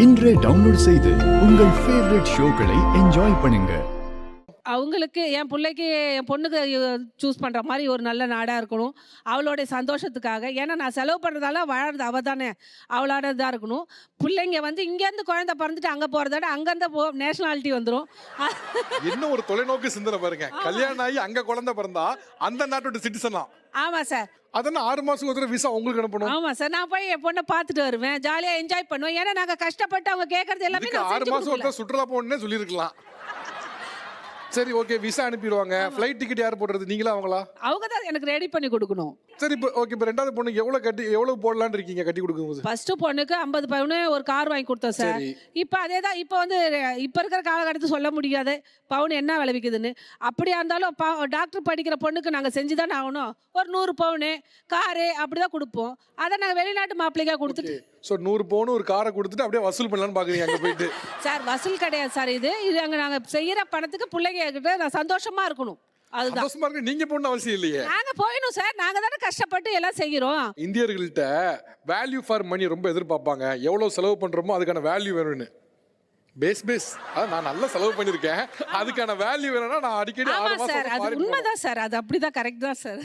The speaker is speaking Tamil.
இன்றே டவுன்லோட் செய்து உங்கள் ஃபேவரட் ஷோக்களை என்ஜாய் பண்ணுங்க. அவங்களுக்கு என் பிள்ளைக்கு என் பொண்ணுக்கு சூஸ் பண்ணுற மாதிரி ஒரு நல்ல நாடாக இருக்கணும். அவளோடைய சந்தோஷத்துக்காக. ஏன்னா நான் செலவு பண்ணுறதால வாழறது அவள் தானே. அவளோட இதாக இருக்கணும். பிள்ளைங்க வந்து இங்கேருந்து குழந்தை பிறந்துட்டு அங்கே போகிறத விட அங்கேருந்து நேஷனாலிட்டி வந்துடும். இன்னும் ஒரு தொலைநோக்கு சிந்தனை பாருங்க. கல்யாணம் ஆகி அங்க குழந்தை பிறந்தா அந்த நாட்டோட சிட்டிசனா. ஆமாம் சார். அதெல்லாம் 6 மாசத்துக்கு ஒரு விசா உங்களுக்கு அனுப்பணும். ஆமாம் சார். நான் போய் என் பொண்ணை பார்த்துட்டு வருவேன். ஜாலியாக என்ஜாய் பண்ணுவேன். ஏன்னா நாங்கள் கஷ்டப்பட்டு அவங்க கேட்கறது எல்லாமே இதுக்கு 6 மாசம் ஒருத்தர் சுற்றுலா போகணும்னே சொல்லியிருக்கலாம். சரி, ஓகே, விசா அனுப்பிடுவாங்க. ஃப்ளைட் டிக்கெட் யார் போடுறது, நீங்களா அவங்களா? அவங்க தான் எனக்கு ரெடி பண்ணி கொடுக்கணும். சரி, இப்போ ஓகே, இப்போ ரெண்டாவது பொண்ணுக்கு எவ்வளவு போடலான்னு இருக்கீங்க கட்டி கொடுக்கும்போது? ஃபர்ஸ்ட் பொண்ணுக்கு 50 பவுனு ஒரு கார் வாங்கி கொடுத்தோம் சார். இப்போ அதே தான். இப்போ வந்து இப்போ இருக்கிற காலகட்டத்தில் சொல்ல முடியாது பவுன் என்ன விளைவிக்குதுன்னு. அப்படியா இருந்தாலும் டாக்டர் படிக்கிற பொண்ணுக்கு நாங்கள் செஞ்சு தானே ஆகணும். ஒரு 100 பவுனு காரு அப்படி தான் கொடுப்போம். அதை நாங்கள் வெளிநாட்டு மாப்பிள்ளைக்காக கொடுத்துட்டு ஸோ 100 பவுன் ஒரு காரை கொடுத்துட்டு அப்படியே வசூல் பண்ணலான்னு பார்க்குறீங்க அங்கே போயிட்டு? சார் வசூல் கிடையாது சார். இது அங்கே நாங்கள் செய்கிற பணத்துக்கு பிள்ளைங்க கிட்ட நான் சந்தோஷமாக இருக்கணும். அதுதான் சந்தோஷமா இருக்கு. நீங்க போகணும் அவசியம் இல்லையே. நாங்க போயிடும் சார். நாங்க தானே கஷ்டப்பட்டு எல்லாம் செய்கிறோம். இந்தியர்கள்ட்ட வேல்யூ ஃபார் மணி ரொம்ப எதிர்பார்ப்பாங்க. எவ்வளவு செலவு பண்றோமோ அதுக்கான வேல்யூ வேணும்னு. பேஸ் நான் நல்லா செலவு பண்ணிருக்கேன், அதுக்கான வேல்யூ வேணும்னா நான் அடிக்கடி 6 மாசம் சார். அது உண்மைதான் சார். அது அப்படிதான், கரெக்ட் தான் சார்.